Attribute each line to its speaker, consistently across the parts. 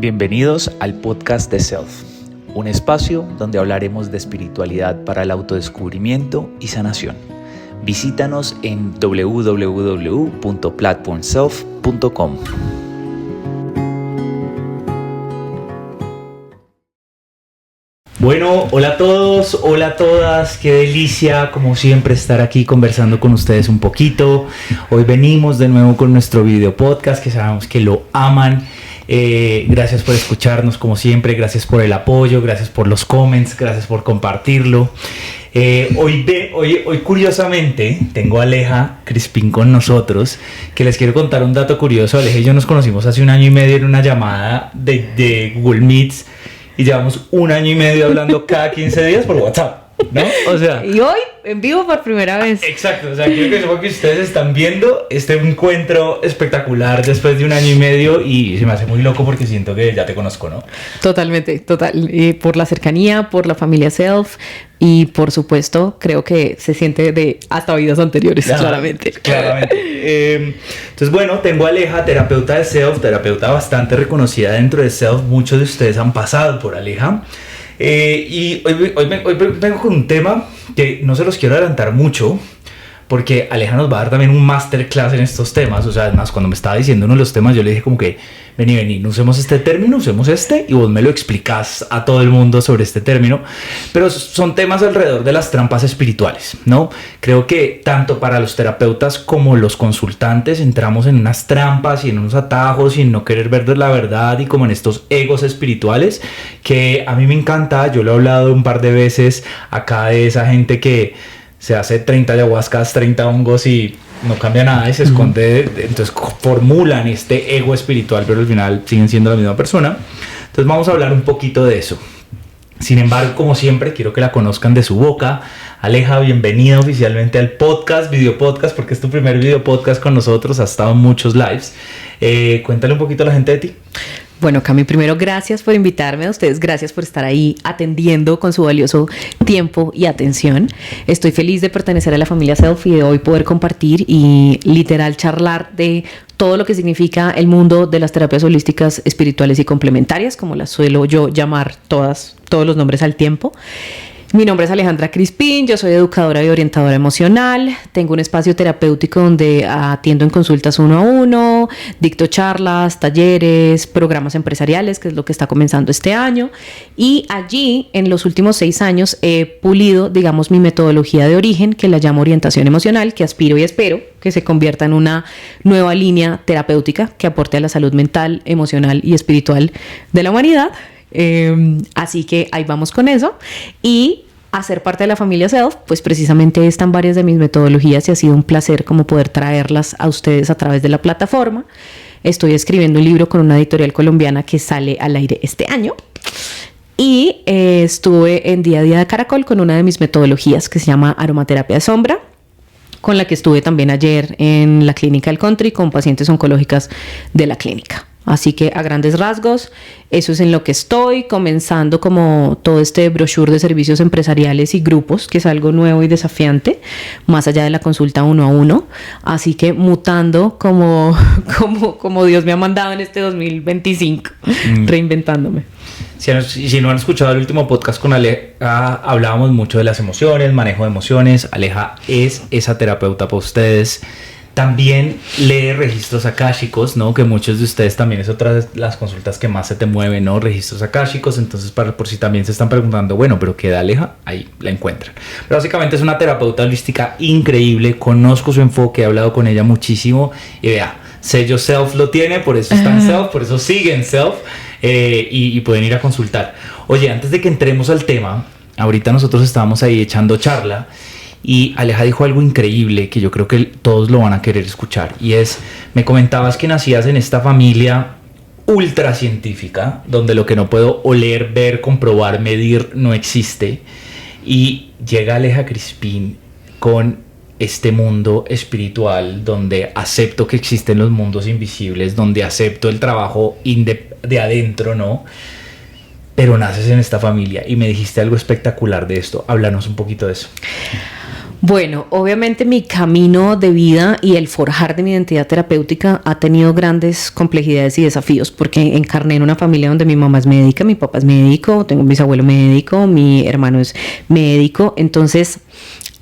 Speaker 1: Bienvenidos al podcast de Self, un espacio donde hablaremos de espiritualidad para el autodescubrimiento y sanación. Visítanos en www.platformself.com. Bueno, hola a todos, hola a todas, qué delicia como siempre estar aquí conversando con ustedes un poquito. Hoy venimos de nuevo con nuestro video podcast que sabemos que lo aman. Gracias por escucharnos como siempre, gracias por el apoyo, gracias por los comments, gracias por compartirlo. Hoy curiosamente tengo a Aleja Crispín con nosotros, que les quiero contar un dato curioso. Aleja y yo nos conocimos hace 1 año y medio en una llamada de Google Meets. Y llevamos 1 año y medio hablando cada 15 días por WhatsApp, ¿no? O sea,
Speaker 2: y hoy en vivo por primera vez.
Speaker 1: Exacto, o sea, quiero que sepan que ustedes están viendo este encuentro espectacular después de 1 año y medio. Y se me hace muy loco porque siento que ya te conozco, ¿no?
Speaker 2: Totalmente, total. Por la cercanía, por la familia Self. Y por supuesto, creo que se siente de hasta vidas anteriores, claramente.
Speaker 1: Entonces, bueno, tengo a Aleja, terapeuta de Self, terapeuta bastante reconocida dentro de Self. Muchos de ustedes han pasado por Aleja. Y hoy vengo con un tema que no se los quiero adelantar mucho, porque Aleja nos va a dar también un masterclass en estos temas. O sea, además, cuando me estaba diciendo uno de los temas, yo le dije como que, vení, no usemos este término, usemos este, y vos me lo explicás a todo el mundo sobre este término. Pero son temas alrededor de las trampas espirituales, ¿no? Creo que tanto para los terapeutas como los consultantes entramos en unas trampas y en unos atajos y en no querer ver la verdad y como en estos egos espirituales que a mí me encanta. Yo lo he hablado un par de veces acá de esa gente que se hace 30 ayahuascas, 30 hongos y no cambia nada y se esconde. Entonces formulan este ego espiritual, pero al final siguen siendo la misma persona. Entonces vamos a hablar un poquito de eso. Sin embargo, como siempre, quiero que la conozcan de su boca. Aleja, bienvenida oficialmente al podcast, video podcast, porque es tu primer video podcast con nosotros. Has estado en muchos lives. Cuéntale un poquito a la gente de ti.
Speaker 2: Bueno, Cami, primero gracias por invitarme, a ustedes gracias por estar ahí atendiendo con su valioso tiempo y atención. Estoy feliz de pertenecer a la familia Self y de hoy poder compartir y literal charlar de todo lo que significa el mundo de las terapias holísticas espirituales y complementarias, como las suelo yo llamar todos los nombres al tiempo. Mi nombre es Alejandra Crispín, yo soy educadora y orientadora emocional, tengo un espacio terapéutico donde atiendo en consultas 1 a 1, dicto charlas, talleres, programas empresariales, que es lo que está comenzando este año, y allí en los últimos 6 años he pulido, digamos, mi metodología de origen, que la llamo orientación emocional, que aspiro y espero que se convierta en una nueva línea terapéutica que aporte a la salud mental, emocional y espiritual de la humanidad. Así que ahí vamos con eso. Y hacer parte de la familia Self, pues precisamente están varias de mis metodologías y ha sido un placer como poder traerlas a ustedes a través de la plataforma. Estoy escribiendo un libro con una editorial colombiana que sale al aire este año. Y estuve en Día a Día de Caracol con una de mis metodologías que se llama aromaterapia de sombra, con la que estuve también ayer en la clínica del Country con pacientes oncológicas de la clínica. Así que a grandes rasgos, eso es en lo que estoy, comenzando como todo este brochure de servicios empresariales y grupos, que es algo nuevo y desafiante, más allá de la consulta 1 a 1. Así que mutando como Dios me ha mandado en este 2025, reinventándome.
Speaker 1: Si no han escuchado el último podcast con Aleja, hablábamos mucho de las emociones, manejo de emociones. Aleja es esa terapeuta para ustedes. También lee registros akáshicos, ¿no? Que muchos de ustedes también es otra de las consultas que más se te mueven, ¿no? Registros akáshicos. Entonces, por si también se están preguntando, bueno, ¿pero qué da Aleja? Ahí la encuentran. Pero básicamente es una terapeuta holística increíble. Conozco su enfoque, he hablado con ella muchísimo. Y vea, sello Self lo tiene, por eso está en Self, por eso sigue en Self. Y pueden ir a consultar. Oye, antes de que entremos al tema, ahorita nosotros estábamos ahí echando charla. Y Aleja dijo algo increíble que yo creo que todos lo van a querer escuchar. Y es, me comentabas que nacías en esta familia ultra científica, donde lo que no puedo oler, ver, comprobar, medir no existe. Y llega Aleja Crispín con este mundo espiritual donde acepto que existen los mundos invisibles, donde acepto el trabajo de adentro, ¿no? Pero naces en esta familia y me dijiste algo espectacular de esto. Háblanos un poquito de eso.
Speaker 2: Bueno, obviamente mi camino de vida y el forjar de mi identidad terapéutica ha tenido grandes complejidades y desafíos, porque encarné en una familia donde mi mamá es médica, mi papá es médico, tengo un bisabuelo médico, mi hermano es médico. Entonces,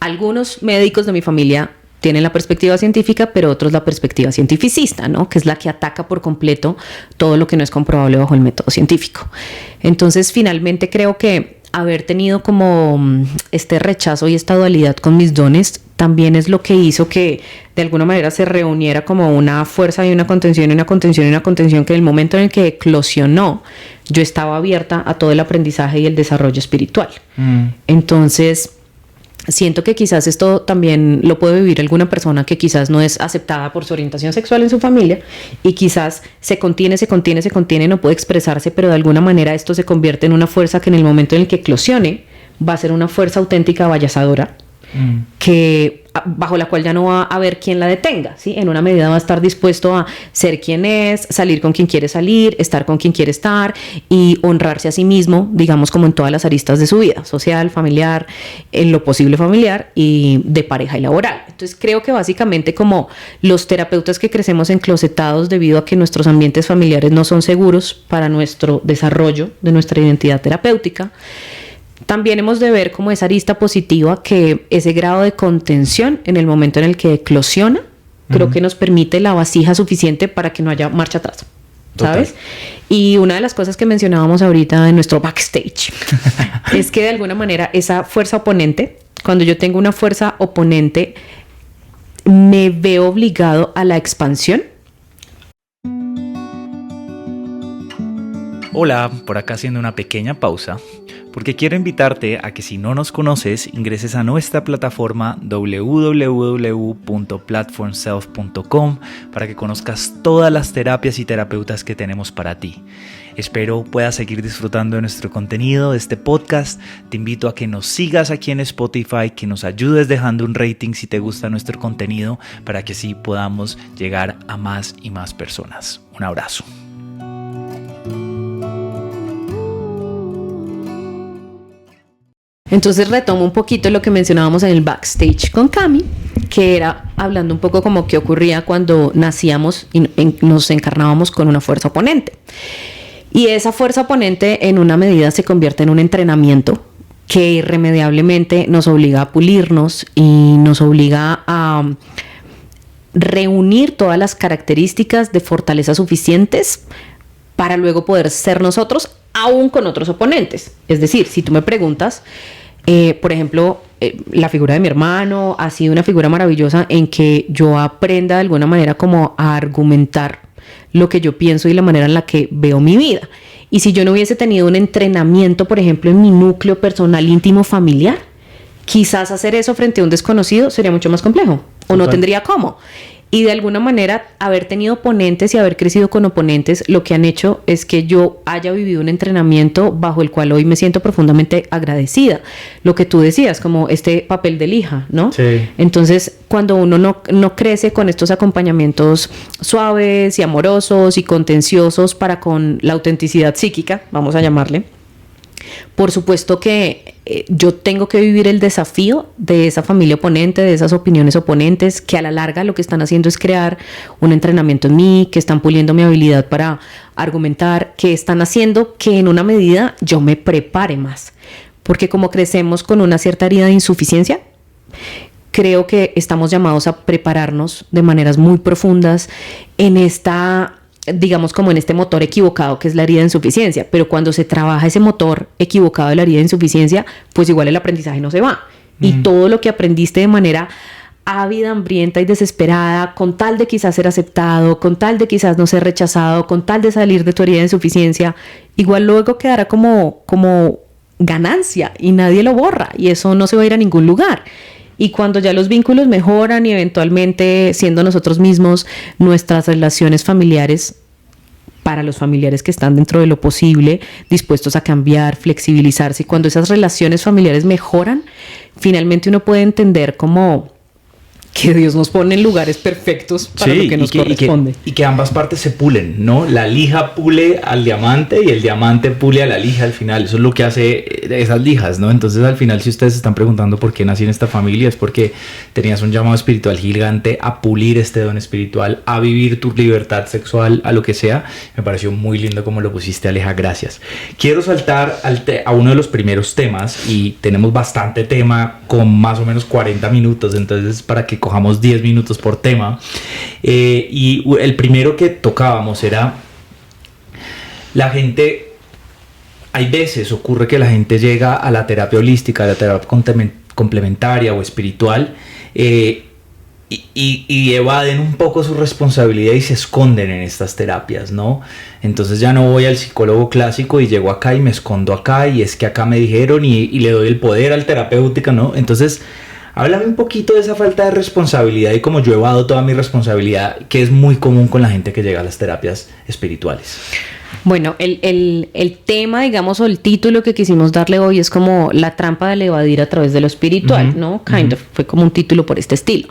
Speaker 2: algunos médicos de mi familia tienen la perspectiva científica, pero otros la perspectiva cientificista, ¿no? Que es la que ataca por completo todo lo que no es comprobable bajo el método científico. Entonces, finalmente creo que haber tenido como este rechazo y esta dualidad con mis dones también es lo que hizo que de alguna manera se reuniera como una fuerza y una contención y una contención y una contención, que en el momento en el que eclosionó yo estaba abierta a todo el aprendizaje y el desarrollo espiritual. Entonces siento que quizás esto también lo puede vivir alguna persona que quizás no es aceptada por su orientación sexual en su familia y quizás se contiene, no puede expresarse, pero de alguna manera esto se convierte en una fuerza que en el momento en el que eclosione va a ser una fuerza auténtica, vallazadora, que bajo la cual ya no va a haber quien la detenga, ¿sí? En una medida va a estar dispuesto a ser quien es, salir con quien quiere salir, estar con quien quiere estar y honrarse a sí mismo, digamos, como en todas las aristas de su vida, social, familiar, en lo posible familiar y de pareja y laboral. Entonces creo que básicamente como los terapeutas que crecemos enclosetados debido a que nuestros ambientes familiares no son seguros para nuestro desarrollo de nuestra identidad terapéutica, también hemos de ver como esa arista positiva, que ese grado de contención en el momento en el que eclosiona, creo que nos permite la vasija suficiente para que no haya marcha atrás, ¿sabes? Total. Y una de las cosas que mencionábamos ahorita en nuestro backstage es que de alguna manera esa fuerza oponente, cuando yo tengo una fuerza oponente, me veo obligado a la expansión.
Speaker 1: Hola, por acá haciendo una pequeña pausa, porque quiero invitarte a que si no nos conoces, ingreses a nuestra plataforma www.platformself.com para que conozcas todas las terapias y terapeutas que tenemos para ti. Espero puedas seguir disfrutando de nuestro contenido, de este podcast. Te invito a que nos sigas aquí en Spotify, que nos ayudes dejando un rating si te gusta nuestro contenido, para que así podamos llegar a más y más personas. Un abrazo.
Speaker 2: Entonces retomo un poquito lo que mencionábamos en el backstage con Cami, que era hablando un poco como qué ocurría cuando nacíamos y nos encarnábamos con una fuerza oponente. Y esa fuerza oponente en una medida se convierte en un entrenamiento que irremediablemente nos obliga a pulirnos y nos obliga a reunir todas las características de fortaleza suficientes para luego poder ser nosotros, aún con otros oponentes. Es decir, si tú me preguntas, por ejemplo, la figura de mi hermano ha sido una figura maravillosa en que yo aprenda de alguna manera como a argumentar lo que yo pienso y la manera en la que veo mi vida. Y si yo no hubiese tenido un entrenamiento, por ejemplo, en mi núcleo personal, íntimo, familiar, quizás hacer eso frente a un desconocido sería mucho más complejo o no tendría cómo. Y de alguna manera haber tenido oponentes y haber crecido con oponentes lo que han hecho es que yo haya vivido un entrenamiento bajo el cual hoy me siento profundamente agradecida. Lo que tú decías, como este papel de lija, ¿no? Sí. Entonces, cuando uno no crece con estos acompañamientos suaves y amorosos y contenciosos para con la autenticidad psíquica, vamos a llamarle, por supuesto que yo tengo que vivir el desafío de esa familia oponente, de esas opiniones oponentes, que a la larga lo que están haciendo es crear un entrenamiento en mí, que están puliendo mi habilidad para argumentar, que están haciendo que en una medida yo me prepare más. Porque como crecemos con una cierta herida de insuficiencia, creo que estamos llamados a prepararnos de maneras muy profundas en esta, digamos, como en este motor equivocado que es la herida de insuficiencia. Pero cuando se trabaja ese motor equivocado de la herida de insuficiencia, pues igual el aprendizaje no se va. Y todo lo que aprendiste de manera ávida, hambrienta y desesperada, con tal de quizás ser aceptado, con tal de quizás no ser rechazado, con tal de salir de tu herida de insuficiencia, igual luego quedará como ganancia y nadie lo borra y eso no se va a ir a ningún lugar. Y cuando ya los vínculos mejoran y eventualmente, siendo nosotros mismos, nuestras relaciones familiares, para los familiares que están dentro de lo posible, dispuestos a cambiar, flexibilizarse, y cuando esas relaciones familiares mejoran, finalmente uno puede entender como que Dios nos pone en lugares perfectos para lo que nos corresponde.
Speaker 1: Y que ambas partes se pulen, ¿no? La lija pule al diamante y el diamante pule a la lija al final. Eso es lo que hace esas lijas, ¿no? Entonces al final, si ustedes se están preguntando por qué nací en esta familia, es porque tenías un llamado espiritual gigante a pulir este don espiritual, a vivir tu libertad sexual, a lo que sea. Me pareció muy lindo como lo pusiste, Aleja, gracias. Quiero saltar a uno de los primeros temas, y tenemos bastante tema con más o menos 40 minutos, entonces para que cojamos 10 minutos por tema. Y el primero que tocábamos era la gente. Hay veces ocurre que la gente llega a la terapia holística, a la terapia complementaria o espiritual, y evaden un poco su responsabilidad y se esconden en estas terapias, ¿no? Entonces ya no voy al psicólogo clásico y llego acá y me escondo acá, y es que acá me dijeron y le doy el poder al terapéutico, ¿no? Entonces, háblame un poquito de esa falta de responsabilidad y cómo yo evado toda mi responsabilidad, que es muy común con la gente que llega a las terapias espirituales.
Speaker 2: Bueno, el tema, digamos, o el título que quisimos darle hoy es como la trampa del evadir a través de lo espiritual, ¿no? Fue como un título por este estilo.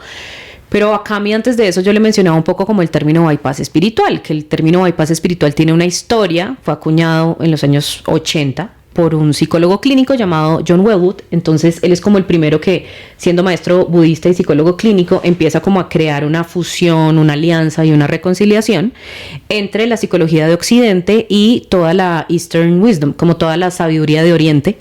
Speaker 2: Pero acá a mí, antes de eso, yo le mencionaba un poco como el término bypass espiritual, que el término bypass espiritual tiene una historia, fue acuñado en los años 80 por un psicólogo clínico llamado John Welwood. Entonces él es como el primero que, siendo maestro budista y psicólogo clínico, empieza como a crear una fusión, una alianza y una reconciliación entre la psicología de Occidente y toda la Eastern Wisdom, como toda la sabiduría de Oriente,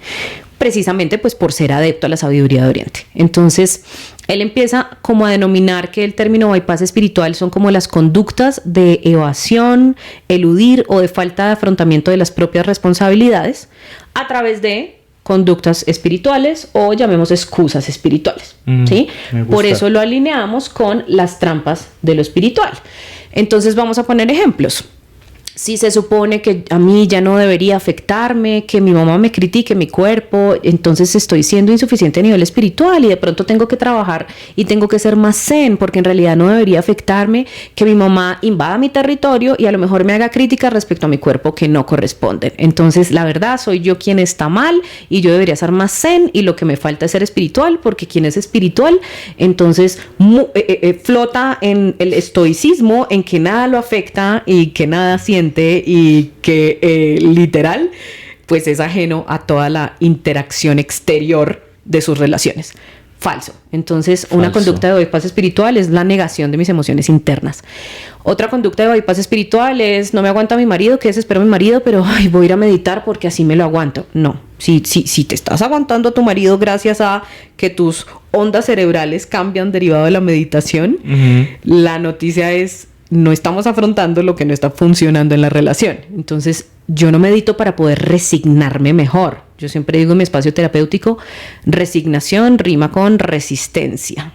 Speaker 2: precisamente pues por ser adepto a la sabiduría de Oriente. Entonces él empieza como a denominar que el término bypass espiritual son como las conductas de evasión, eludir o de falta de afrontamiento de las propias responsabilidades a través de conductas espirituales, o llamemos excusas espirituales, ¿sí? Por eso lo alineamos con las trampas de lo espiritual. Entonces vamos a poner ejemplos. Si se supone que a mí ya no debería afectarme, que mi mamá me critique mi cuerpo, entonces estoy siendo insuficiente a nivel espiritual y de pronto tengo que trabajar y tengo que ser más zen, porque en realidad no debería afectarme que mi mamá invada mi territorio y a lo mejor me haga críticas respecto a mi cuerpo que no corresponden. Entonces, la verdad, soy yo quien está mal y yo debería ser más zen, y lo que me falta es ser espiritual, porque quien es espiritual, entonces flota en el estoicismo, en que nada lo afecta y que nada siente, y que literal pues es ajeno a toda la interacción exterior de sus relaciones. Falso. Entonces, una conducta de bypass espiritual es la negación de mis emociones internas. Otra conducta de bypass espiritual es: no me aguanta mi marido, que desespero a mi marido, pero voy a ir a meditar porque así me lo aguanto. No. Si te estás aguantando a tu marido gracias a que tus ondas cerebrales cambian derivado de la meditación, la noticia es: no estamos afrontando lo que no está funcionando en la relación. Entonces, yo no medito para poder resignarme mejor. Yo siempre digo en mi espacio terapéutico, resignación rima con resistencia.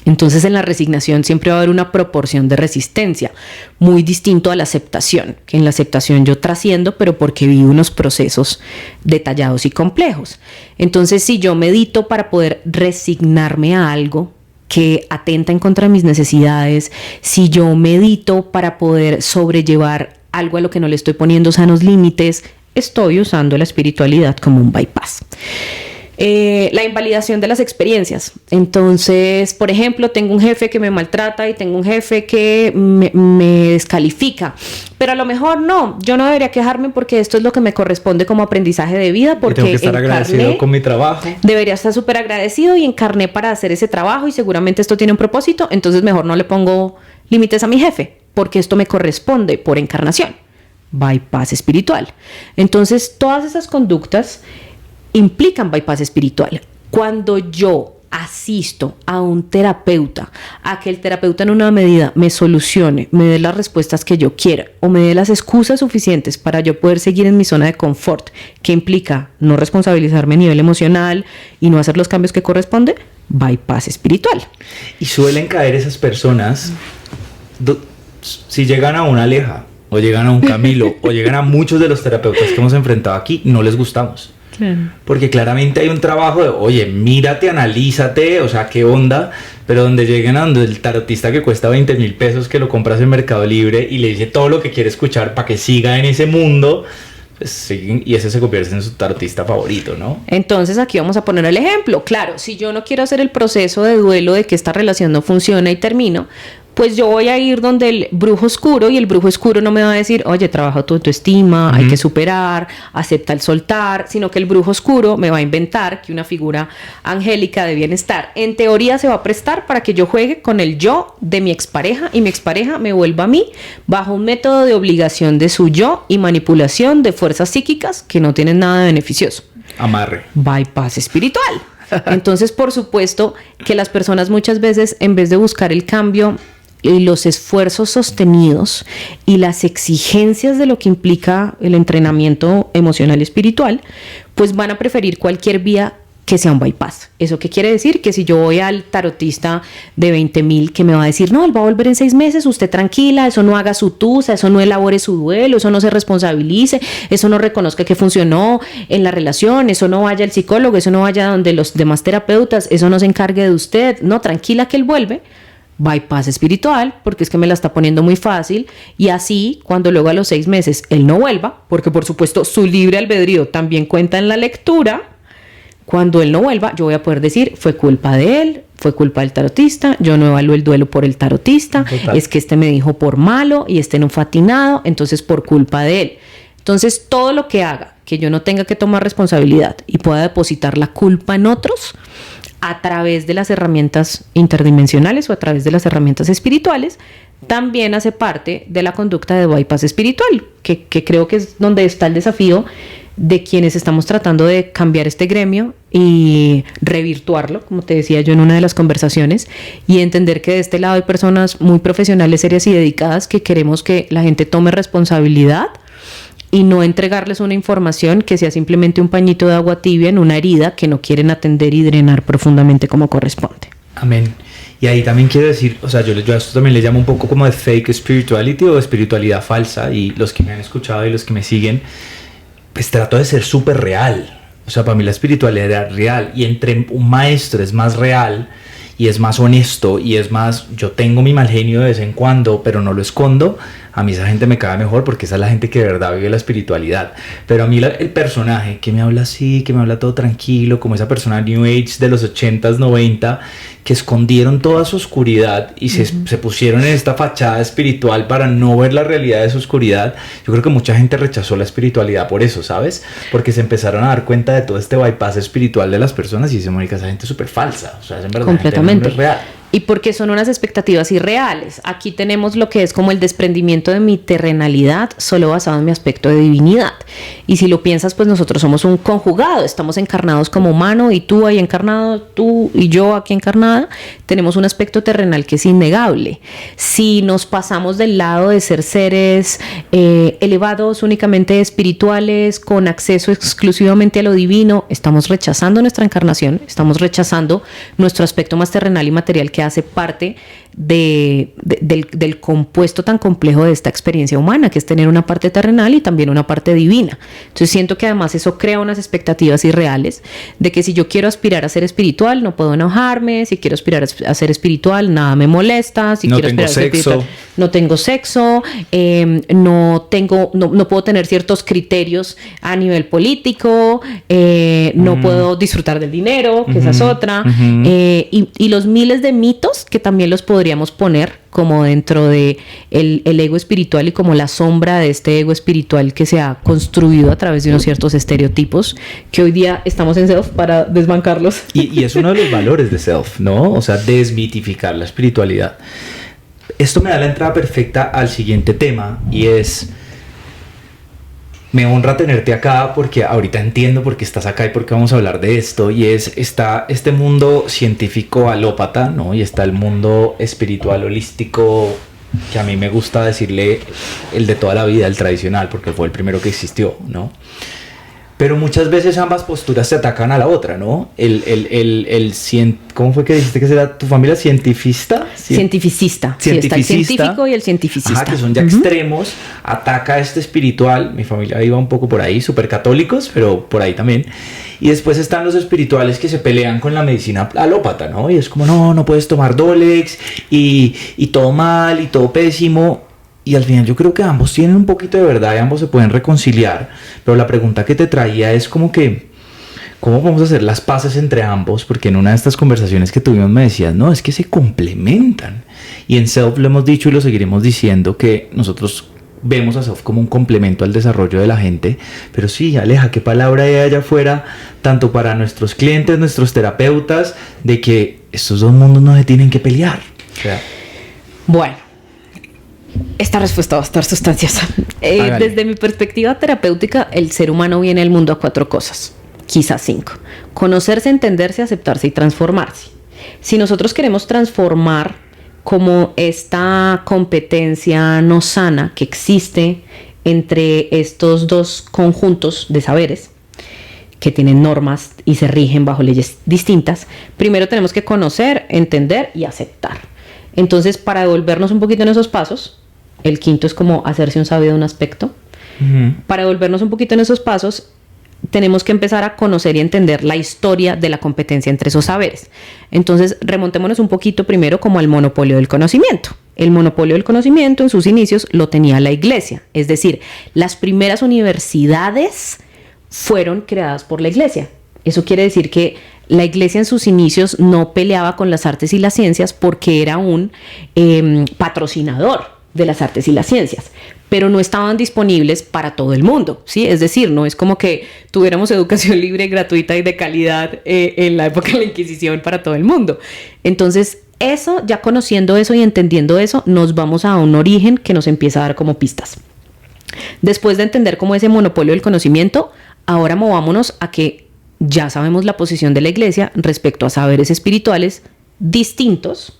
Speaker 2: Entonces, en la resignación siempre va a haber una proporción de resistencia, muy distinto a la aceptación, que en la aceptación yo trasciendo, pero porque vivo unos procesos detallados y complejos. Entonces, si yo medito para poder resignarme a algo que atenta en contra de mis necesidades, si yo medito para poder sobrellevar algo a lo que no le estoy poniendo sanos límites, estoy usando la espiritualidad como un bypass. La invalidación de las experiencias. Entonces, por ejemplo, tengo un jefe que me maltrata y tengo un jefe que me descalifica, pero a lo mejor no, yo no debería quejarme porque esto es lo que me corresponde como aprendizaje de vida, porque
Speaker 1: tengo que estar agradecido con mi trabajo.
Speaker 2: Debería estar súper agradecido y encarné para hacer ese trabajo y seguramente esto tiene un propósito, entonces mejor no le pongo límites a mi jefe porque esto me corresponde por encarnación. Bypass espiritual. Entonces, todas esas conductas implican bypass espiritual. Cuando yo asisto a un terapeuta, a que el terapeuta en una medida me solucione, me dé las respuestas que yo quiera o me dé las excusas suficientes para yo poder seguir en mi zona de confort, que implica no responsabilizarme a nivel emocional y no hacer los cambios que corresponde, bypass espiritual.
Speaker 1: Y suelen caer esas personas, si llegan a una Aleja o llegan a un Camilo o llegan a muchos de los terapeutas que hemos enfrentado aquí, no les gustamos. Claro. Porque claramente hay un trabajo de, oye, mírate, analízate, o sea, qué onda, pero donde lleguen a donde el tarotista que cuesta 20,000 pesos, que lo compras en Mercado Libre y le dice todo lo que quiere escuchar para que siga en ese mundo, pues siguen y ese se convierte en su tarotista favorito, ¿no?
Speaker 2: Entonces aquí vamos a poner el ejemplo. Claro, si yo no quiero hacer el proceso de duelo de que esta relación no funciona y termino, pues yo voy a ir donde el brujo oscuro, y el brujo oscuro no me va a decir, oye, trabaja tu autoestima, hay que superar, acepta el soltar, sino que el brujo oscuro me va a inventar que una figura angélica de bienestar, en teoría, se va a prestar para que yo juegue con el yo de mi expareja y mi expareja me vuelva a mí bajo un método de obligación de su yo y manipulación de fuerzas psíquicas que no tienen nada de beneficioso.
Speaker 1: Amarre.
Speaker 2: Bypass espiritual. Entonces, por supuesto que las personas muchas veces, en vez de buscar el cambio y los esfuerzos sostenidos y las exigencias de lo que implica el entrenamiento emocional y espiritual, pues van a preferir cualquier vía que sea un bypass. ¿Eso qué quiere decir? Que si yo voy al tarotista de 20,000 que me va a decir, no, él va a volver en 6 meses, usted tranquila, eso no haga su tusa, eso no elabore su duelo, eso no se responsabilice, eso no reconozca que funcionó en la relación, eso no vaya al psicólogo, eso no vaya donde los demás terapeutas, eso no se encargue de usted, no, tranquila que él vuelve. Bypass espiritual, porque es que me la está poniendo muy fácil, y así cuando luego a los 6 meses él no vuelva, porque por supuesto su libre albedrío también cuenta en la lectura, cuando él no vuelva yo voy a poder decir, fue culpa de él, fue culpa del tarotista, yo no evalúo el duelo por el tarotista, total, es que este me dijo por malo y este no fue atinado, entonces por culpa de él. Entonces todo lo que haga que yo no tenga que tomar responsabilidad y pueda depositar la culpa en otros, a través de las herramientas interdimensionales o a través de las herramientas espirituales, también hace parte de la conducta de bypass espiritual, que creo que es donde está el desafío de quienes estamos tratando de cambiar este gremio y revirtuarlo, como te decía yo en una de las conversaciones, y entender que de este lado hay personas muy profesionales, serias y dedicadas que queremos que la gente tome responsabilidad y no entregarles una información que sea simplemente un pañito de agua tibia en una herida que no quieren atender y drenar profundamente como corresponde.
Speaker 1: Amén. Y ahí también quiero decir, o sea, yo a esto también le llamo un poco como de fake spirituality o espiritualidad falsa, y los que me han escuchado y los que me siguen, pues trato de ser súper real. O sea, para mí la espiritualidad era real, y entre un maestro es más real y es más honesto y es más, yo tengo mi mal genio de vez en cuando, pero no lo escondo, a mí esa gente me cae mejor porque esa es la gente que de verdad vive la espiritualidad. Pero a mí el personaje que me habla así, que me habla todo tranquilo, como esa persona New Age de los 80s, 90, que escondieron toda su oscuridad y se pusieron en esta fachada espiritual para no ver la realidad de su oscuridad. Yo creo que mucha gente rechazó la espiritualidad por eso, ¿sabes? Porque se empezaron a dar cuenta de todo este bypass espiritual de las personas y dice, Mónica, esa gente es súper falsa. O sea, es en verdad,
Speaker 2: completamente.
Speaker 1: No es real.
Speaker 2: Y porque son unas expectativas irreales. Aquí tenemos lo que es como el desprendimiento de mi terrenalidad solo basado en mi aspecto de divinidad. Y si lo piensas, pues nosotros somos un conjugado. Estamos encarnados como humano y tú ahí encarnado, tú y yo aquí encarnada. Tenemos un aspecto terrenal que es innegable. Si nos pasamos del lado de ser seres elevados, únicamente espirituales, con acceso exclusivamente a lo divino, estamos rechazando nuestra encarnación, estamos rechazando nuestro aspecto más terrenal y material que hace parte del compuesto tan complejo de esta experiencia humana, que es tener una parte terrenal y también una parte divina. Entonces siento que además eso crea unas expectativas irreales de que si yo quiero aspirar a ser espiritual no puedo enojarme, si quiero aspirar a ser espiritual nada me molesta, si
Speaker 1: no
Speaker 2: quiero
Speaker 1: tengo
Speaker 2: aspirar a ser
Speaker 1: sexo.
Speaker 2: espiritual no tengo sexo, no puedo tener ciertos criterios a nivel político, no puedo disfrutar del dinero, que esa es otra, y los miles de mitos que también los podríamos poner como dentro de el ego espiritual y como la sombra de este ego espiritual que se ha construido a través de unos ciertos estereotipos que hoy día estamos en Self para desbancarlos.
Speaker 1: Y es uno de los valores de Self, ¿no? O sea, desmitificar la espiritualidad. Esto me da la entrada perfecta al siguiente tema, y es: me honra tenerte acá porque ahorita entiendo por qué estás acá y por qué vamos a hablar de esto, y está este mundo científico alópata, ¿no? Y está el mundo espiritual holístico, que a mí me gusta decirle el de toda la vida, el tradicional, porque fue el primero que existió, ¿no? Pero muchas veces ambas posturas se atacan a la otra, ¿no? ¿Cómo fue que dijiste que será tu familia? ¿Cientifista?
Speaker 2: Cientificista. Sí, está el científico y el cientificista.
Speaker 1: Ajá, que son ya extremos. Ataca este espiritual. Mi familia iba un poco por ahí, súper católicos, pero por ahí también. Y después están los espirituales que se pelean con la medicina alópata, ¿no? Y es como, no puedes tomar Dolex y todo mal y todo pésimo. Y al final yo creo que ambos tienen un poquito de verdad y ambos se pueden reconciliar. Pero la pregunta que te traía es como que, ¿cómo vamos a hacer las paces entre ambos? Porque en una de estas conversaciones que tuvimos me decías, no, es que se complementan. Y en Self lo hemos dicho y lo seguiremos diciendo, que nosotros vemos a Self como un complemento al desarrollo de la gente. Pero sí, Aleja, ¿qué palabra hay allá afuera, tanto para nuestros clientes, nuestros terapeutas, de que estos dos mundos no se tienen que pelear? O sea,
Speaker 2: bueno, esta respuesta va a estar sustanciosa. Desde mi perspectiva terapéutica, el ser humano viene al mundo a 4 cosas, quizás 5. Conocerse, entenderse, aceptarse y transformarse. Si nosotros queremos transformar como esta competencia no sana que existe entre estos dos conjuntos de saberes que tienen normas y se rigen bajo leyes distintas, primero tenemos que conocer, entender y aceptar. Entonces, para devolvernos un poquito en esos pasos, el quinto es como hacerse un sabio de un aspecto. Para devolvernos un poquito en esos pasos, tenemos que empezar a conocer y entender la historia de la competencia entre esos saberes. Entonces, remontémonos un poquito primero como al monopolio del conocimiento. El monopolio del conocimiento en sus inicios lo tenía la Iglesia. Es decir, las primeras universidades fueron creadas por la Iglesia. Eso quiere decir que la Iglesia en sus inicios no peleaba con las artes y las ciencias porque era un patrocinador de las artes y las ciencias, pero no estaban disponibles para todo el mundo, ¿sí? Es decir, no es como que tuviéramos educación libre, gratuita y de calidad en la época de la Inquisición para todo el mundo. Entonces, eso, ya conociendo eso y entendiendo eso, nos vamos a un origen que nos empieza a dar como pistas. Después de entender cómo ese monopolio del conocimiento, ahora movámonos a que ya sabemos la posición de la Iglesia respecto a saberes espirituales distintos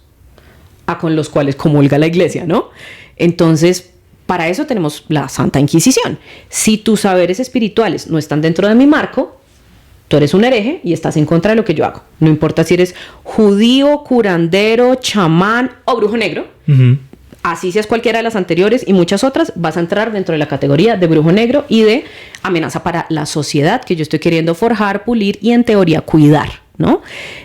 Speaker 2: a con los cuales comulga la Iglesia, ¿no? Entonces, para eso tenemos la Santa Inquisición. Si tus saberes espirituales no están dentro de mi marco, tú eres un hereje y estás en contra de lo que yo hago. No importa si eres judío, curandero, chamán o brujo negro. Así seas cualquiera de las anteriores y muchas otras, vas a entrar dentro de la categoría de brujo negro y de amenaza para la sociedad que yo estoy queriendo forjar, pulir y en teoría cuidar, ¿no?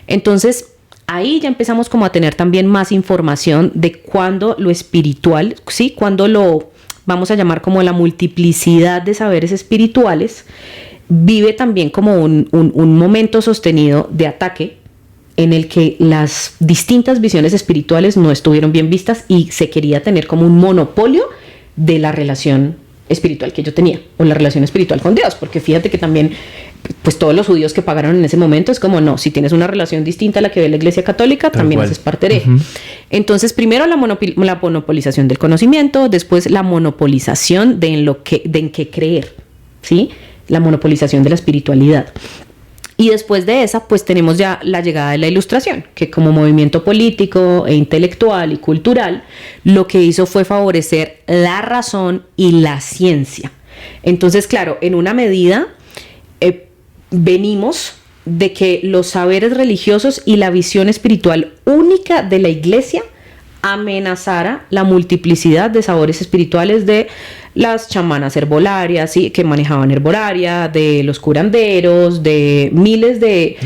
Speaker 2: Entonces, ahí ya empezamos como a tener también más información de cuándo lo espiritual, ¿sí? Cuándo lo vamos a llamar como la multiplicidad de saberes espirituales vive también como un momento sostenido de ataque en el que las distintas visiones espirituales no estuvieron bien vistas y se quería tener como un monopolio de la relación espiritual que yo tenía, o la relación espiritual con Dios, porque fíjate que también pues todos los judíos que pagaron en ese momento es como, no, si tienes una relación distinta a la que ve la Iglesia Católica, también haces parte de. Entonces, primero la monopolización del conocimiento, después la monopolización de en qué creer, ¿sí? La monopolización de la espiritualidad. Y después de esa, pues tenemos ya la llegada de la Ilustración, que como movimiento político e intelectual y cultural, lo que hizo fue favorecer la razón y la ciencia. Entonces, claro, en una medida venimos de que los saberes religiosos y la visión espiritual única de la Iglesia amenazara la multiplicidad de sabores espirituales de las chamanas herbolarias, ¿sí? Que manejaban herbolaria, de los curanderos, de miles de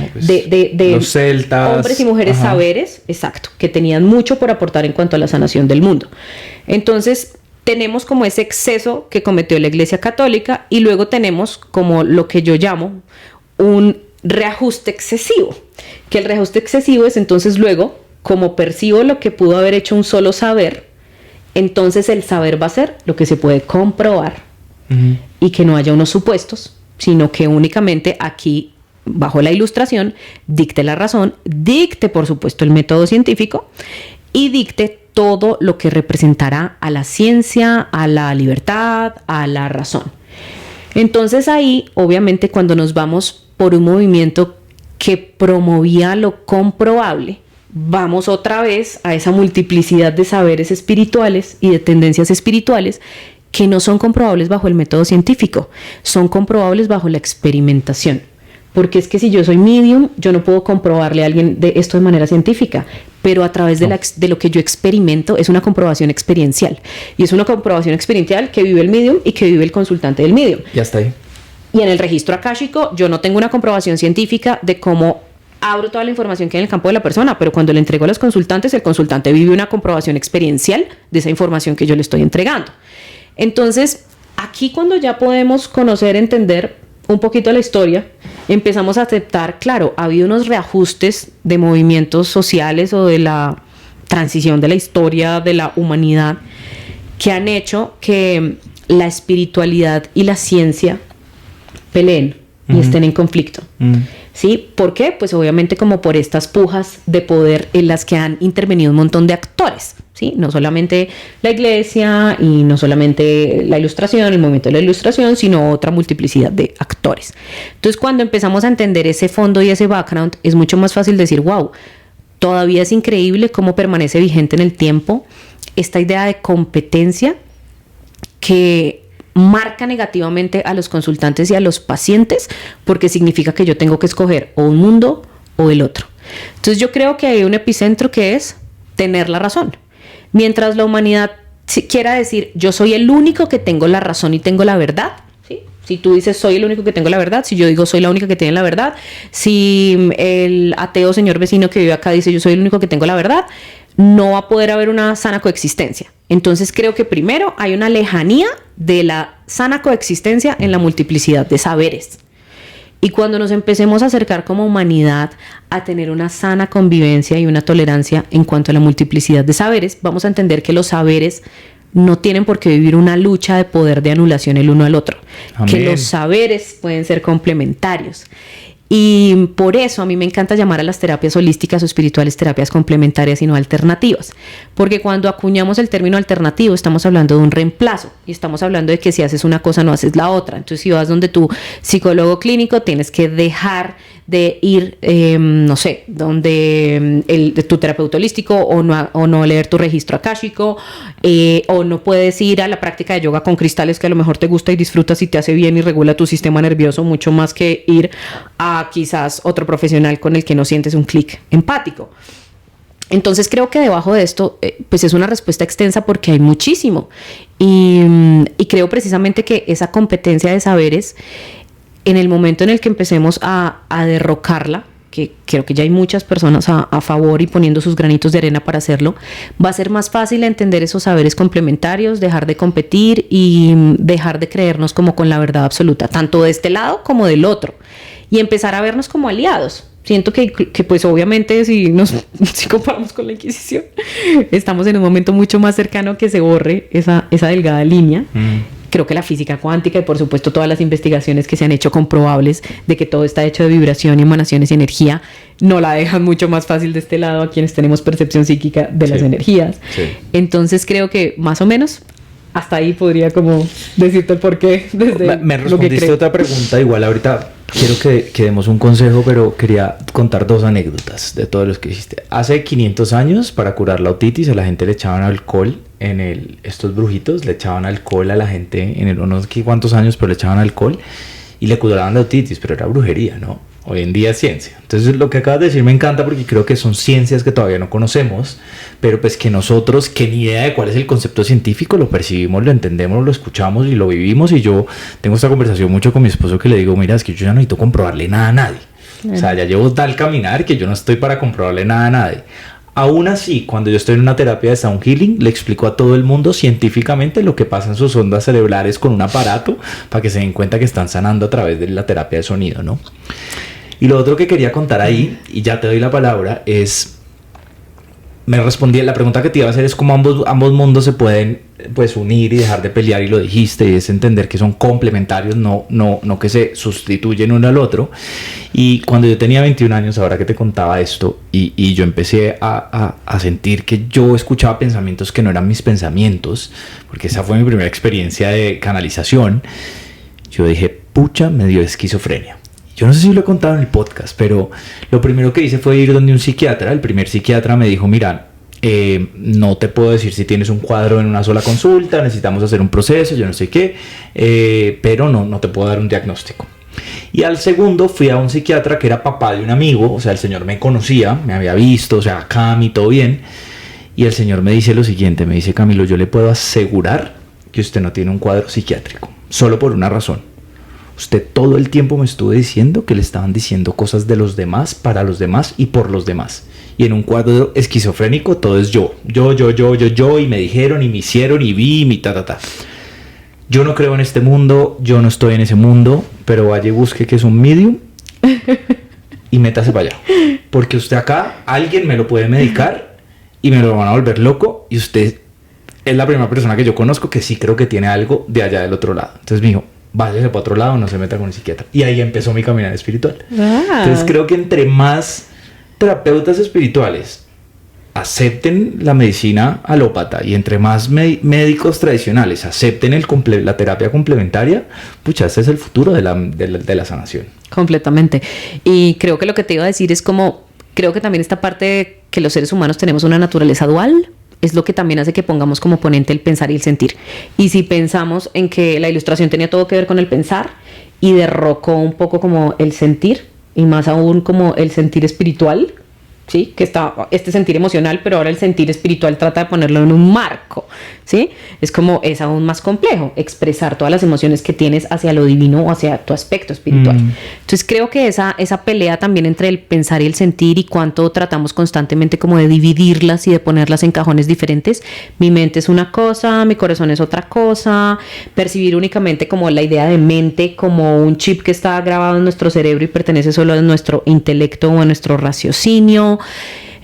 Speaker 1: los celtas,
Speaker 2: hombres y mujeres saberes, exacto, que tenían mucho por aportar en cuanto a la sanación del mundo. Entonces, tenemos como ese exceso que cometió la Iglesia Católica y luego tenemos como lo que yo llamo un reajuste excesivo, que el reajuste excesivo es entonces luego, como percibo lo que pudo haber hecho un solo saber, entonces el saber va a ser lo que se puede comprobar y que no haya unos supuestos, sino que únicamente aquí, bajo la Ilustración, dicte la razón, dicte por supuesto el método científico y dicte todo lo que representará a la ciencia, a la libertad, a la razón. Entonces ahí, obviamente, cuando nos vamos por un movimiento que promovía lo comprobable, vamos otra vez a esa multiplicidad de saberes espirituales y de tendencias espirituales que no son comprobables bajo el método científico, son comprobables bajo la experimentación. Porque es que si yo soy medium, yo no puedo comprobarle a alguien de esto de manera científica, pero a través de lo que yo experimento es una comprobación experiencial. Y es una comprobación experiencial que vive el medium y que vive el consultante del medium.
Speaker 1: Ya está ahí.
Speaker 2: Y en el registro akáshico yo no tengo una comprobación científica de cómo abro toda la información que hay en el campo de la persona, pero cuando le entrego a los consultantes, el consultante vive una comprobación experiencial de esa información que yo le estoy entregando. Entonces, aquí cuando ya podemos conocer, entender un poquito la historia, empezamos a aceptar, claro, ha habido unos reajustes de movimientos sociales o de la transición de la historia de la humanidad que han hecho que la espiritualidad y la ciencia peleen y estén en conflicto. ¿Sí? ¿Por qué? Pues obviamente como por estas pujas de poder en las que han intervenido un montón de actores, ¿sí? No solamente la iglesia y no solamente la ilustración, el movimiento de la ilustración, sino otra multiplicidad de actores. Entonces, cuando empezamos a entender ese fondo y ese background, es mucho más fácil decir, wow, todavía es increíble cómo permanece vigente en el tiempo esta idea de competencia que marca negativamente a los consultantes y a los pacientes, porque significa que yo tengo que escoger o un mundo o el otro. Entonces yo creo que hay un epicentro que es tener la razón. Mientras la humanidad quiera decir yo soy el único que tengo la razón y tengo la verdad, ¿sí? Si tú dices soy el único que tengo la verdad, si yo digo soy la única que tiene la verdad, si el ateo señor vecino que vive acá dice yo soy el único que tengo la verdad, no va a poder haber una sana coexistencia. Entonces creo que primero hay una lejanía de la sana coexistencia en la multiplicidad de saberes. Y cuando nos empecemos a acercar como humanidad a tener una sana convivencia y una tolerancia en cuanto a la multiplicidad de saberes, vamos a entender que los saberes no tienen por qué vivir una lucha de poder de anulación el uno al otro. Amén. Que los saberes pueden ser complementarios. Y por eso a mí me encanta llamar a las terapias holísticas o espirituales terapias complementarias y no alternativas. Porque cuando acuñamos el término alternativo estamos hablando de un reemplazo y estamos hablando de que si haces una cosa no haces la otra. Entonces si vas donde tu psicólogo clínico tienes que dejar de ir, no sé, donde tu terapeuta holístico o no leer tu registro akáshico o no puedes ir a la práctica de yoga con cristales que a lo mejor te gusta y disfrutas y te hace bien y regula tu sistema nervioso mucho más que ir a quizás otro profesional con el que no sientes un clic empático. Entonces creo que debajo de esto pues es una respuesta extensa porque hay muchísimo y creo precisamente que esa competencia de saberes en el momento en el que empecemos a derrocarla, que creo que ya hay muchas personas a favor y poniendo sus granitos de arena para hacerlo, va a ser más fácil entender esos saberes complementarios, dejar de competir y dejar de creernos como con la verdad absoluta, tanto de este lado como del otro, y empezar a vernos como aliados. Siento que pues obviamente si comparamos con la Inquisición, estamos en un momento mucho más cercano que se borre esa delgada línea. Creo que la física cuántica y por supuesto todas las investigaciones que se han hecho comprobables de que todo está hecho de vibración, emanaciones y energía, no la dejan mucho más fácil de este lado a quienes tenemos percepción psíquica de las energías. Sí. Entonces creo que más o menos hasta ahí podría como decirte el porqué.
Speaker 1: Me respondiste otra pregunta, igual ahorita quiero que demos un consejo, pero quería contar dos anécdotas de todos los que hiciste. Hace 500 años, para curar la otitis, a la gente le echaban alcohol estos brujitos le echaban alcohol a la gente no sé cuántos años, pero le echaban alcohol y le curaban la otitis, pero era brujería, ¿no? Hoy en día es ciencia. Entonces lo que acabas de decir me encanta porque creo que son ciencias que todavía no conocemos, pero pues que nosotros, que ni idea de cuál es el concepto científico, lo percibimos, lo entendemos, lo escuchamos y lo vivimos. Y yo tengo esta conversación mucho con mi esposo que le digo, mira, es que yo ya no necesito comprobarle nada a nadie. O sea, ya llevo tal caminar que yo no estoy para comprobarle nada a nadie. Aún así, cuando yo estoy en una terapia de sound healing, le explico a todo el mundo científicamente lo que pasa en sus ondas cerebrales con un aparato para que se den cuenta que están sanando a través de la terapia de sonido, ¿no? Y lo otro que quería contar ahí, y ya te doy la palabra, es... Me respondí, la pregunta que te iba a hacer es cómo ambos mundos se pueden pues unir y dejar de pelear, y lo dijiste, y es entender que son complementarios, no que se sustituyen uno al otro. Y cuando yo tenía 21 años, ahora que te contaba esto, y yo empecé a sentir que yo escuchaba pensamientos que no eran mis pensamientos, porque esa fue mi primera experiencia de canalización, yo dije, pucha, me dio esquizofrenia. Yo no sé si lo he contado en el podcast, pero lo primero que hice fue ir donde un psiquiatra. El primer psiquiatra me dijo, mira, no te puedo decir si tienes un cuadro en una sola consulta, necesitamos hacer un proceso, yo no sé qué, pero no te puedo dar un diagnóstico. Y al segundo fui a un psiquiatra que era papá de un amigo, o sea, el señor me conocía, me había visto, o sea, Cami, todo bien. Y el señor me dice lo siguiente, me dice, Camilo, yo le puedo asegurar que usted no tiene un cuadro psiquiátrico, solo por una razón. Usted todo el tiempo me estuvo diciendo que le estaban diciendo cosas de los demás, para los demás y por los demás. Y en un cuadro esquizofrénico todo es yo, y me dijeron, y me hicieron, y vi, y mi ta. Yo no creo en este mundo, yo no estoy en ese mundo, pero vaya y busque que es un medium y métase para allá. Porque usted acá, alguien me lo puede medicar y me lo van a volver loco, y usted es la primera persona que yo conozco que sí creo que tiene algo de allá del otro lado. Entonces me dijo, váyase para otro lado, no se meta con el psiquiatra. Y ahí empezó mi caminar espiritual. Entonces creo que entre más terapeutas espirituales acepten la medicina alópata y entre más médicos tradicionales acepten la terapia complementaria, pucha, este es el futuro de la sanación.
Speaker 2: Completamente. Y creo que lo que te iba a decir es como, creo que también esta parte de que los seres humanos tenemos una naturaleza dual, es lo que también hace que pongamos como ponente el pensar y el sentir. Y si pensamos en que la ilustración tenía todo que ver con el pensar y derrocó un poco como el sentir, y más aún como el sentir espiritual, ¿sí? Que está este sentir emocional, pero ahora el sentir espiritual trata de ponerlo en un marco, ¿sí? Es como, es aún más complejo expresar todas las emociones que tienes hacia lo divino o hacia tu aspecto espiritual. Entonces creo que esa pelea también entre el pensar y el sentir, y cuánto tratamos constantemente como de dividirlas y de ponerlas en cajones diferentes. Mi mente es una cosa, mi corazón es otra cosa. Percibir únicamente como la idea de mente como un chip que está grabado en nuestro cerebro y pertenece solo a nuestro intelecto o a nuestro raciocinio.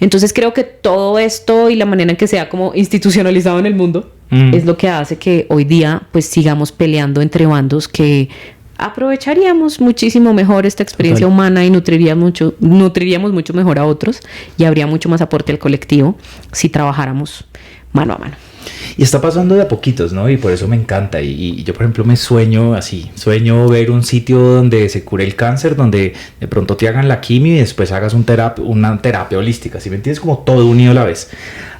Speaker 2: Entonces creo que todo esto y la manera en que se ha como institucionalizado en el mundo es lo que hace que hoy día pues sigamos peleando entre bandos que aprovecharíamos muchísimo mejor esta experiencia humana y nutriríamos mucho mejor a otros, y habría mucho más aporte al colectivo si trabajáramos mano a mano.
Speaker 1: Y está pasando de a poquitos, ¿no? Y por eso me encanta. Y yo, por ejemplo, sueño ver un sitio donde se cure el cáncer, donde de pronto te hagan la quimio y después hagas una terapia holística, ¿sí me entiendes? Como todo unido a la vez.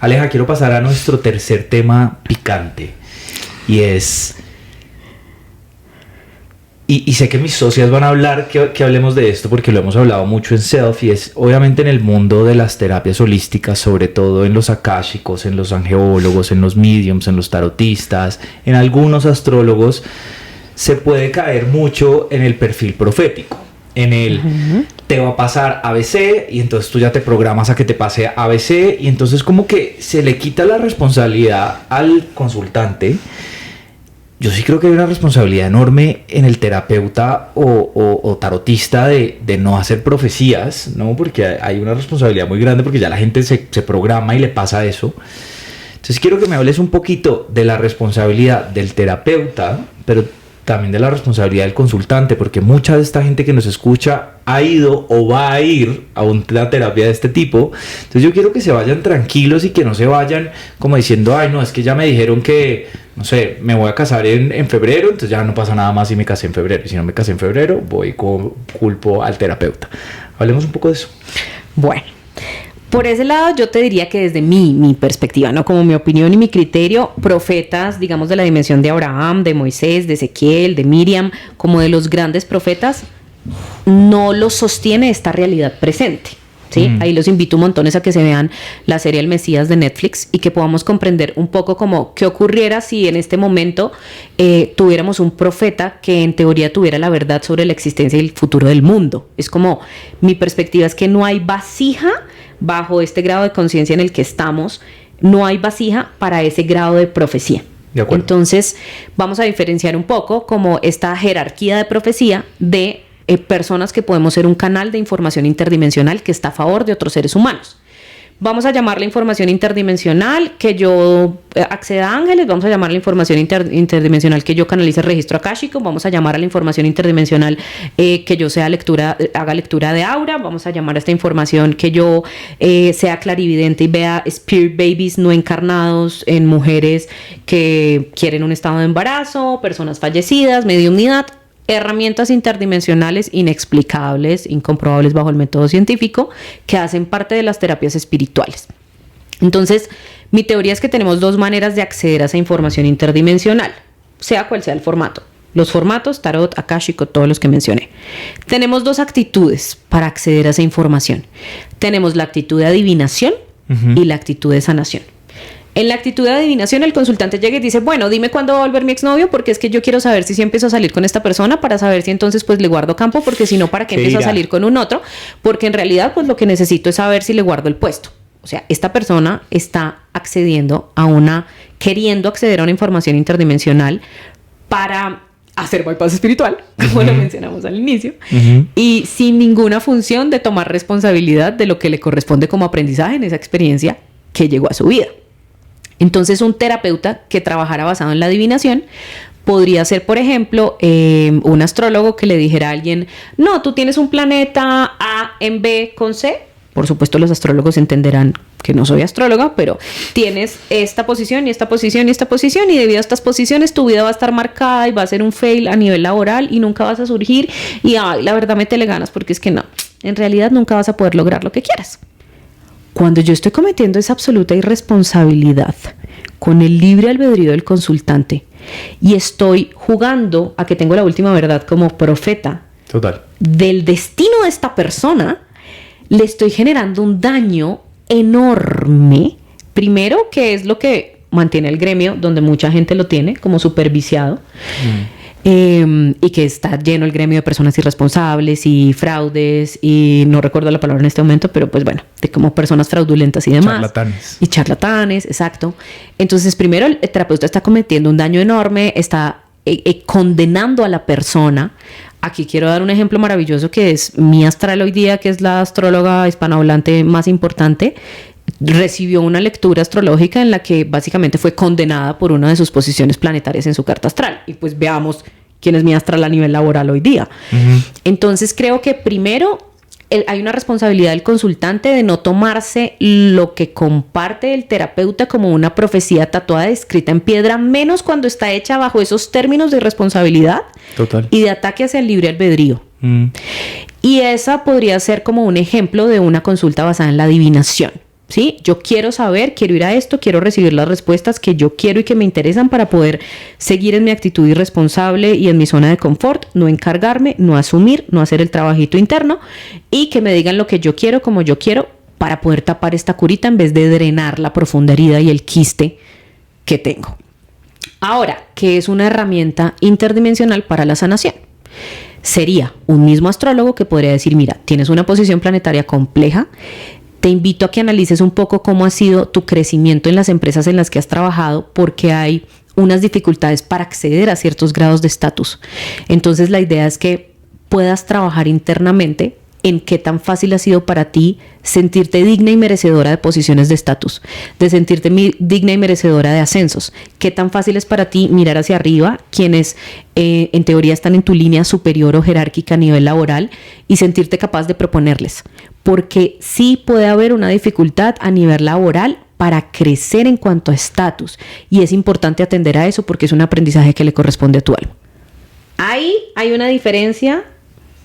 Speaker 1: Aleja, quiero pasar a nuestro tercer tema picante. Y es... Y sé que mis socias van a hablar que hablemos de esto, porque lo hemos hablado mucho en Self, y es obviamente en el mundo de las terapias holísticas, sobre todo en los akáshicos, en los angeólogos, en los mediums, en los tarotistas, en algunos astrólogos, se puede caer mucho en el perfil profético, en el te va a pasar ABC, y entonces tú ya te programas a que te pase ABC, y entonces como que se le quita la responsabilidad al consultante. Yo sí creo que hay una responsabilidad enorme en el terapeuta o tarotista de no hacer profecías, ¿no? Porque hay una responsabilidad muy grande, porque ya la gente se programa y le pasa eso. Entonces quiero que me hables un poquito de la responsabilidad del terapeuta, pero también de la responsabilidad del consultante, porque mucha de esta gente que nos escucha ha ido o va a ir a una terapia de este tipo. Entonces yo quiero que se vayan tranquilos y que no se vayan como diciendo, ay no, es que ya me dijeron que, no sé, me voy a casar en febrero, entonces ya no pasa nada más si me casé en febrero. Y si no me casé en febrero, culpo al terapeuta. Hablemos un poco de eso.
Speaker 2: Bueno, por ese lado yo te diría que desde mi perspectiva, ¿no? Como mi opinión y mi criterio, profetas, digamos, de la dimensión de Abraham, de Moisés, de Ezequiel, de Miriam, como de los grandes profetas, no los sostiene esta realidad presente, ¿sí? Ahí los invito un montón a que se vean la serie El Mesías de Netflix y que podamos comprender un poco como qué ocurriera si en este momento tuviéramos un profeta que en teoría tuviera la verdad sobre la existencia y el futuro del mundo. Es como, mi perspectiva es que no hay vasija bajo este grado de conciencia en el que estamos, no hay vasija para ese grado de profecía.
Speaker 1: De acuerdo.
Speaker 2: Entonces vamos a diferenciar un poco como esta jerarquía de profecía de personas que podemos ser un canal de información interdimensional que está a favor de otros seres humanos. Vamos a llamar la información interdimensional que yo acceda a ángeles, vamos a llamar la información interdimensional que yo canalice el registro akáshico, vamos a llamar a la información interdimensional que yo haga lectura de aura, vamos a llamar a esta información que yo sea clarividente y vea spirit babies no encarnados en mujeres que quieren un estado de embarazo, personas fallecidas, mediumnidad. Herramientas interdimensionales inexplicables, incomprobables bajo el método científico, que hacen parte de las terapias espirituales. Entonces, mi teoría es que tenemos dos maneras de acceder a esa información interdimensional, sea cual sea el formato. Los formatos, tarot, akáshico, todos los que mencioné. Tenemos dos actitudes para acceder a esa información. Tenemos la actitud de adivinación y la actitud de sanación. En la actitud de adivinación, el consultante llega y dice, bueno, dime cuándo va a volver mi exnovio, porque es que yo quiero saber si empiezo a salir con esta persona, para saber si entonces pues le guardo campo, porque si no, ¿para qué empiezo a salir con un otro? Porque en realidad pues lo que necesito es saber si le guardo el puesto. O sea, esta persona está queriendo acceder a una información interdimensional para hacer bypass espiritual, como lo mencionamos al inicio, y sin ninguna función de tomar responsabilidad de lo que le corresponde como aprendizaje en esa experiencia que llegó a su vida. Entonces, un terapeuta que trabajara basado en la adivinación podría ser, por ejemplo, un astrólogo que le dijera a alguien, no, tú tienes un planeta A en B con C. Por supuesto, los astrólogos entenderán que no soy astróloga, pero tienes esta posición y esta posición y esta posición, y debido a estas posiciones tu vida va a estar marcada y va a ser un fail a nivel laboral y nunca vas a surgir y ay, la verdad métele ganas, porque es que no, en realidad nunca vas a poder lograr lo que quieras. Cuando yo estoy cometiendo esa absoluta irresponsabilidad con el libre albedrío del consultante y estoy jugando a que tengo la última verdad como profeta del destino de esta persona, le estoy generando un daño enorme. Primero, que es lo que mantiene el gremio, donde mucha gente lo tiene como superviciado, y que está lleno el gremio de personas irresponsables y fraudes, y no recuerdo la palabra en este momento, pero pues bueno, de como personas fraudulentas y demás.
Speaker 1: Charlatanes.
Speaker 2: Y charlatanes, exacto. Entonces, primero, el terapeuta está cometiendo un daño enorme, está condenando a la persona. Aquí quiero dar un ejemplo maravilloso que es mi astral hoy día, que es la astróloga hispanohablante más importante. Recibió una lectura astrológica en la que básicamente fue condenada por una de sus posiciones planetarias en su carta astral. Y pues veamos quién es mi astral a nivel laboral hoy día. Entonces creo que primero hay una responsabilidad del consultante de no tomarse lo que comparte el terapeuta como una profecía tatuada, escrita en piedra, menos cuando está hecha bajo esos términos de irresponsabilidad y de ataque hacia el libre albedrío. Y esa podría ser como un ejemplo de una consulta basada en la adivinación. ¿Sí? Yo quiero saber, quiero ir a esto, quiero recibir las respuestas que yo quiero y que me interesan para poder seguir en mi actitud irresponsable y en mi zona de confort, no encargarme, no asumir, no hacer el trabajito interno y que me digan lo que yo quiero, como yo quiero, para poder tapar esta curita en vez de drenar la profunda herida y el quiste que tengo. Ahora, ¿qué es una herramienta interdimensional para la sanación? Sería un mismo astrólogo que podría decir, mira, tienes una posición planetaria compleja. Te invito a que analices un poco cómo ha sido tu crecimiento en las empresas en las que has trabajado, porque hay unas dificultades para acceder a ciertos grados de estatus. Entonces la idea es que puedas trabajar internamente en qué tan fácil ha sido para ti sentirte digna y merecedora de posiciones de estatus, de sentirte digna y merecedora de ascensos. Qué tan fácil es para ti mirar hacia arriba, quienes en teoría están en tu línea superior o jerárquica a nivel laboral, y sentirte capaz de proponerles. Porque sí puede haber una dificultad a nivel laboral para crecer en cuanto a estatus, y es importante atender a eso porque es un aprendizaje que le corresponde a tu alma. Ahí hay una diferencia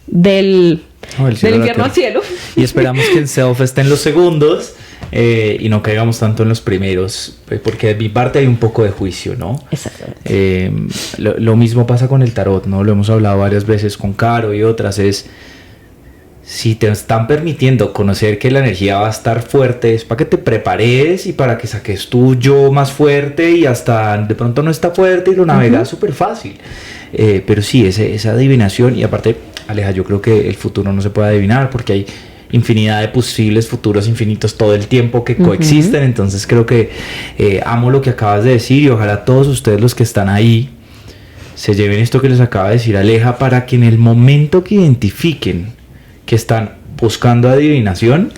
Speaker 2: del infierno al cielo.
Speaker 1: Y esperamos que el self esté en los segundos y no caigamos tanto en los primeros, porque de mi parte hay un poco de juicio, ¿no?
Speaker 2: Exactamente.
Speaker 1: Lo mismo pasa con el tarot, ¿no? Lo hemos hablado varias veces con Caro y otras, es si te están permitiendo conocer que la energía va a estar fuerte, es para que te prepares y para que saques tu yo más fuerte, y hasta de pronto no está fuerte y lo navegas súper fácil. Pero sí, esa adivinación, y aparte, Aleja, yo creo que el futuro no se puede adivinar porque hay infinidad de posibles futuros infinitos todo el tiempo que coexisten. Entonces creo que amo lo que acabas de decir, y ojalá todos ustedes los que están ahí se lleven esto que les acaba de decir Aleja, para que en el momento que identifiquen que están buscando adivinación,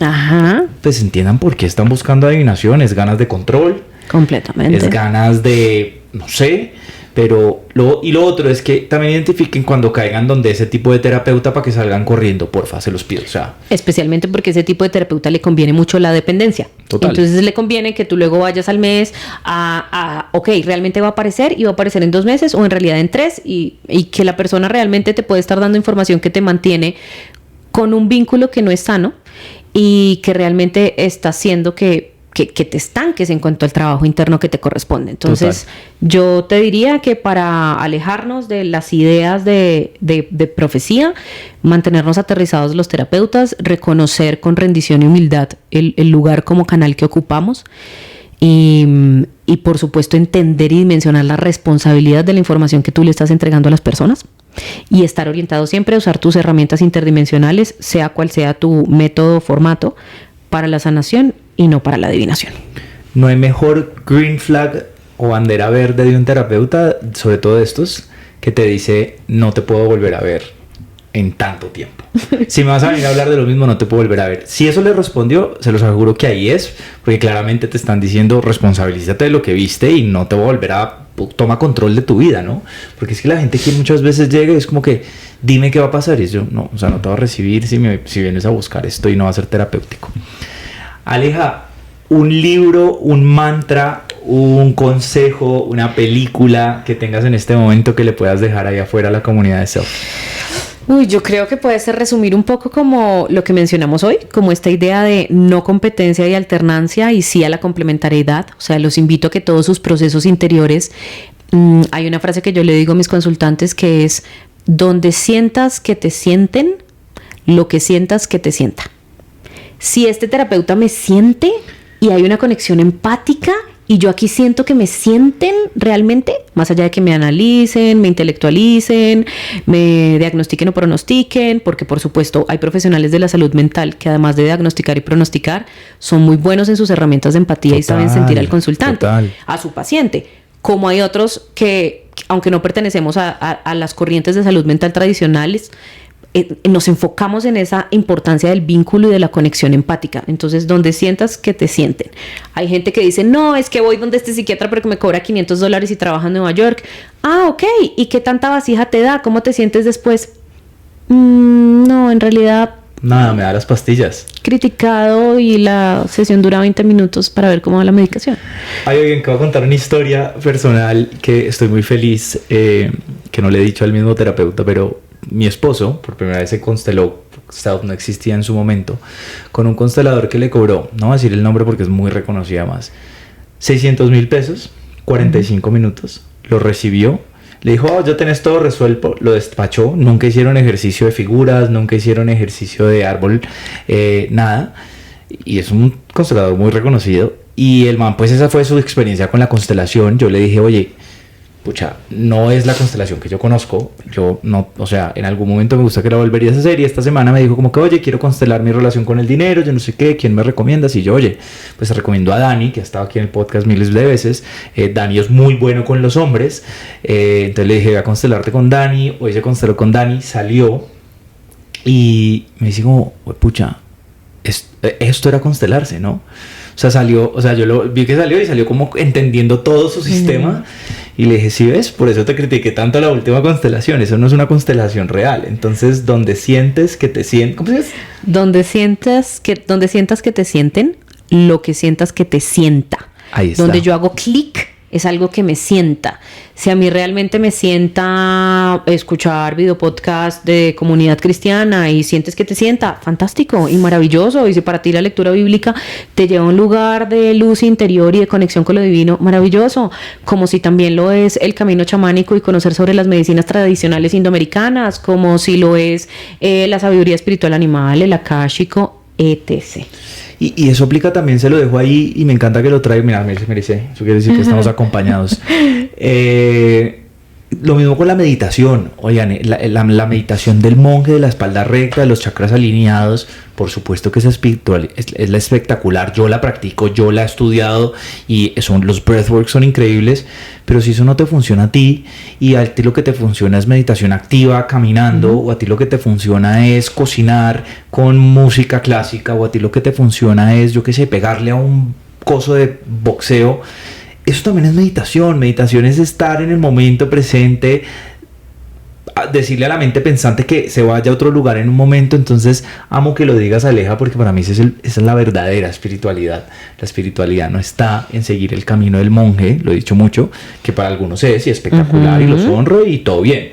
Speaker 1: pues entiendan por qué están buscando adivinación. Es ganas de control,
Speaker 2: completamente,
Speaker 1: es ganas de, no sé, pero lo otro es que también identifiquen cuando caigan donde ese tipo de terapeuta, para que salgan corriendo, porfa, se los pido. O sea,
Speaker 2: especialmente porque ese tipo de terapeuta le conviene mucho la dependencia. Total. Entonces le conviene que tú luego vayas al mes ok, realmente va a aparecer, y va a aparecer en 2 meses o en realidad en 3, y que la persona realmente te puede estar dando información que te mantiene con un vínculo que no es sano y que realmente está haciendo que te estanques en cuanto al trabajo interno que te corresponde. Entonces, yo te diría que para alejarnos de las ideas de profecía, mantenernos aterrizados los terapeutas, reconocer con rendición y humildad el lugar como canal que ocupamos, y por supuesto entender y dimensionar la responsabilidad de la información que tú le estás entregando a las personas y estar orientado siempre a usar tus herramientas interdimensionales, sea cual sea tu método o formato, para la sanación y no para la adivinación.
Speaker 1: No hay mejor green flag o bandera verde de un terapeuta, sobre todo de estos, que te dice no te puedo volver a ver en tanto tiempo. Si me vas a venir a hablar de lo mismo, no te puedo volver a ver. Si eso le respondió, se los aseguro que ahí es, porque claramente te están diciendo responsabilízate de lo que viste y no te voy a volver a... Toma control de tu vida, ¿no? Porque es que la gente que muchas veces llega y es como que dime qué va a pasar y yo no, o sea, no te voy a recibir si vienes a buscar esto y no va a ser terapéutico. Aleja, un libro, un mantra, un consejo, una película que tengas en este momento que le puedas dejar ahí afuera a la comunidad de Self.
Speaker 2: Uy, yo creo que puede ser resumir un poco como lo que mencionamos hoy, como esta idea de no competencia y alternancia y sí a la complementariedad. O sea, los invito a que todos sus procesos interiores, hay una frase que yo le digo a mis consultantes que es: donde sientas que te sienten, lo que sientas que te sienta. Si este terapeuta me siente y hay una conexión empática y yo aquí siento que me sienten realmente, más allá de que me analicen, me intelectualicen, me diagnostiquen o pronostiquen, porque por supuesto hay profesionales de la salud mental que además de diagnosticar y pronosticar son muy buenos en sus herramientas de empatía y saben sentir al consultante, a su paciente. Como hay otros que, aunque no pertenecemos a las corrientes de salud mental tradicionales, nos enfocamos en esa importancia del vínculo y de la conexión empática. Entonces, donde sientas que te sienten. Hay gente que dice, no, es que voy donde este psiquiatra porque me cobra $500 y trabaja en Nueva York. Ah, ok. ¿Y qué tanta vasija te da? ¿Cómo te sientes después? No, en realidad...
Speaker 1: Nada, me da las pastillas.
Speaker 2: Criticado y la sesión dura 20 minutos para ver cómo va la medicación.
Speaker 1: Hay alguien que va a contar una historia personal que estoy muy feliz, que no le he dicho al mismo terapeuta, pero mi esposo por primera vez se consteló, Self no existía en su momento, con un constelador que le cobró, no voy a decir el nombre porque es muy reconocida más, 600,000 pesos, 45 minutos, lo recibió. Le dijo, oh, ya tenés todo resuelto, lo despachó, nunca hicieron ejercicio de figuras, nunca hicieron ejercicio de árbol, nada. Y es un constelador muy reconocido. Y el man, pues esa fue su experiencia con la constelación. Yo le dije, oye, pucha, no es la constelación que yo conozco. Yo no, o sea, en algún momento me gusta que la volverías a hacer. Y esta semana me dijo como que, oye, quiero constelar mi relación con el dinero, yo no sé qué, ¿quién me recomiendas? Y yo, oye, pues recomiendo a Dani, que ha estado aquí en el podcast miles de veces. Dani es muy bueno con los hombres. Entonces le dije, voy a constelarte con Dani. Hoy se consteló con Dani, salió. Y me dice como, pucha, esto era constelarse, ¿no? O sea, salió, o sea, yo lo vi que salió y salió como entendiendo todo su sistema. Y le dije, ¿sí ves? Por eso te critiqué tanto la última constelación. Eso no es una constelación real. Entonces, donde sientes que te sienten... ¿Cómo se dice?
Speaker 2: Donde sientas que te sienten, lo que sientas que te sienta.
Speaker 1: Ahí está.
Speaker 2: Donde yo hago clic, es algo que me sienta. Si a mí realmente me sienta escuchar videopodcast de comunidad cristiana y sientes que te sienta, fantástico y maravilloso. Y si para ti la lectura bíblica te lleva a un lugar de luz interior y de conexión con lo divino, maravilloso. Como si también lo es el camino chamánico y conocer sobre las medicinas tradicionales indoamericanas, como si lo es la sabiduría espiritual animal, el akáshico, etc.
Speaker 1: Y eso aplica también, se lo dejo ahí y me encanta que lo traiga. Mira, me dice, eso quiere decir que estamos acompañados. Lo mismo con la meditación. Oigan, la meditación del monje de la espalda recta, de los chakras alineados, por supuesto que es espiritual, es la espectacular. Yo la practico, yo la he estudiado y los breathworks son increíbles. Pero si eso no te funciona a ti y a ti lo que te funciona es meditación activa, caminando, o a ti lo que te funciona es cocinar con música clásica, o a ti lo que te funciona es, yo qué sé, pegarle a un coso de boxeo, eso también es meditación. Meditación es estar en el momento presente, decirle a la mente pensante que se vaya a otro lugar en un momento. Entonces amo que lo digas, Aleja, porque para mí esa es la verdadera espiritualidad. La espiritualidad no está en seguir el camino del monje, lo he dicho mucho, que para algunos es y espectacular y los honro y todo bien.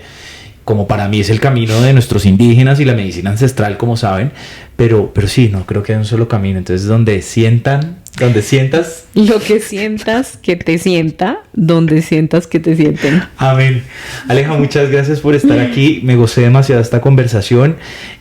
Speaker 1: como para mí es el camino de nuestros indígenas y la medicina ancestral, como saben, pero sí, no creo que hay un solo camino. Entonces, donde sientas...
Speaker 2: Lo que sientas que te sienta, donde sientas que te sienten.
Speaker 1: Amén. Aleja, muchas gracias por estar aquí. Me gocé demasiado esta conversación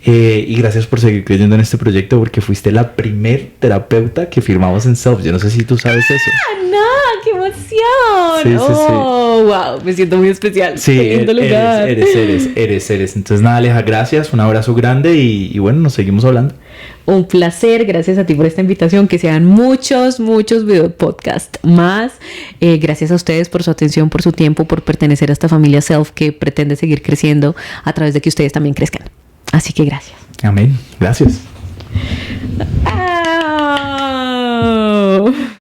Speaker 1: y gracias por seguir creyendo en este proyecto, porque fuiste la primer terapeuta que firmamos en Self. Yo no sé si tú sabes eso.
Speaker 2: ¡No! ¡Qué emoción!
Speaker 1: Sí.
Speaker 2: ¡Wow! Me siento muy especial.
Speaker 1: Sí,
Speaker 2: ¡Qué lindo lugar!
Speaker 1: Eres. Entonces, nada, Aleja, gracias. Un abrazo grande y bueno, nos seguimos hablando.
Speaker 2: Un placer, gracias a ti por esta invitación, que sean muchos video podcast más. Gracias a ustedes por su atención, por su tiempo, por pertenecer a esta familia Self que pretende seguir creciendo a través de que ustedes también crezcan. Así que gracias.
Speaker 1: Amén. Gracias.